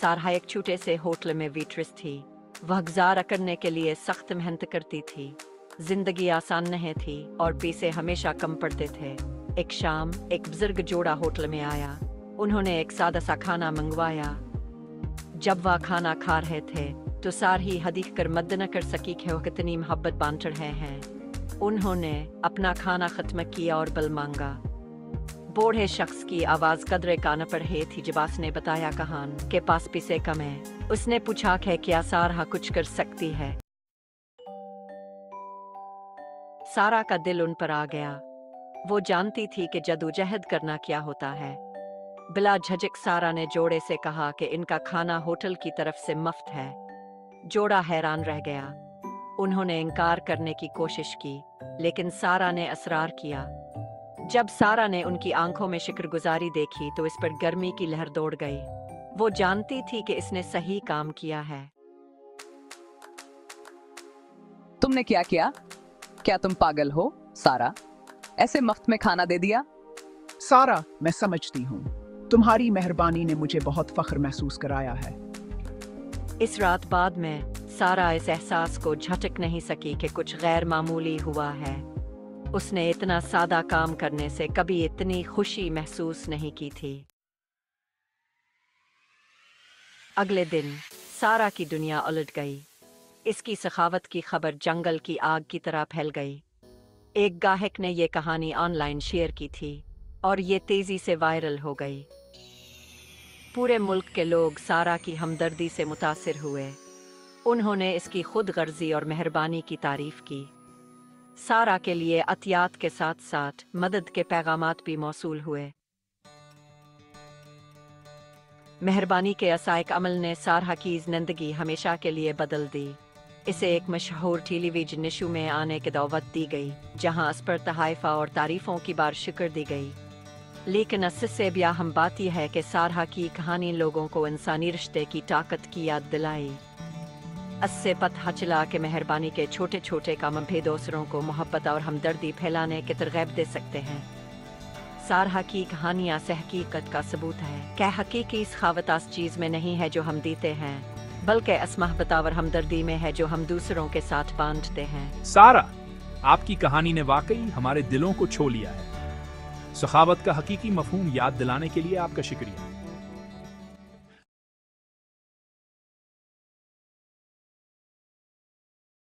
सारा एक छोटे से होटल में वेट्रेस थी। वह गुजारा करने के लिए सख्त मेहनत करती थी। जिंदगी आसान नहीं थी और पैसे हमेशा कम पड़ते थे। एक शाम एक बुजुर्ग जोड़ा होटल में आया। उन्होंने एक सादा सा खाना मंगवाया। जब वह खाना खा रहे थे तो सारी हदीक कर मद न कर सकी कि वो कितनी मोहब्बत बांट रहे हैं। उन्होंने अपना खाना खत्म किया और बल मांगा। बूढ़े शख्स की आवाज कदरे कान पर है थी। जबास ने बताया कहान के पास पैसे कम है। उसने पूछा कि क्या सारा कुछ कर सकती है। सारा का दिल उन पर आ गया। वो जानती थी कि जद्दोजहद करना क्या होता है। बिला झिझक सारा ने जोड़े से कहा कि इनका खाना होटल की तरफ से मुफ्त है। जोड़ा हैरान रह गया। उन्होंने इनकार करने की कोशिश की, लेकिन सारा ने असरार किया। जब सारा ने उनकी आंखों में शुक्रगुजारी देखी तो इस पर गर्मी की लहर दौड़ गई। वो जानती थी कि इसने सही काम किया है। तुमने क्या किया? क्या तुम पागल हो सारा? ऐसे मुफ्त में खाना दे दिया? सारा, मैं समझती हूँ। तुम्हारी मेहरबानी ने मुझे बहुत फख्र महसूस कराया है। इस रात बाद में सारा इस एहसास को झटक नहीं सकी कि कुछ गैर मामूली हुआ है। उसने इतना सादा काम करने से कभी इतनी खुशी महसूस नहीं की थी। अगले दिन सारा की दुनिया उलट गई। इसकी सखावत की खबर जंगल की आग की तरह फैल गई। एक गाहक ने ये कहानी ऑनलाइन शेयर की थी और ये तेजी से वायरल हो गई। पूरे मुल्क के लोग सारा की हमदर्दी से मुतासिर हुए। उन्होंने इसकी खुद गर्जी और मेहरबानी की तारीफ की। सारा के लिए अतियात के साथ साथ मदद के पैगामात भी मौसूल हुए। मेहरबानी के असाइक अमल ने सारा की जिंदगी हमेशा के लिए बदल दी। इसे एक मशहूर टेलीविजन शो में आने की दावत दी गई, जहां इस पर तहाइफा और तारीफों की बार शुक्र दी गई। लेकिन इससे भी अहम बात यह है कि सारा की कहानी लोगों को इंसानी रिश्ते की ताकत की याद दिलाई। इससे पता चला कि मेहरबानी के छोटे छोटे काम भी दूसरों को मोहब्बत और हमदर्दी फैलाने की तरगीब दे सकते हैं। सारा की कहानियाँ से हकीकत का सबूत है कि हकीकी सखावत उस चीज़ में नहीं है जो हम देते हैं, बल्कि इस मोहब्बत और हमदर्दी में है जो हम दूसरों के साथ बांटते हैं। सारा, आपकी कहानी ने वाकई हमारे दिलों को छू लिया है। सखावत का हकीकी मफहूम याद दिलाने के लिए आपका शुक्रिया।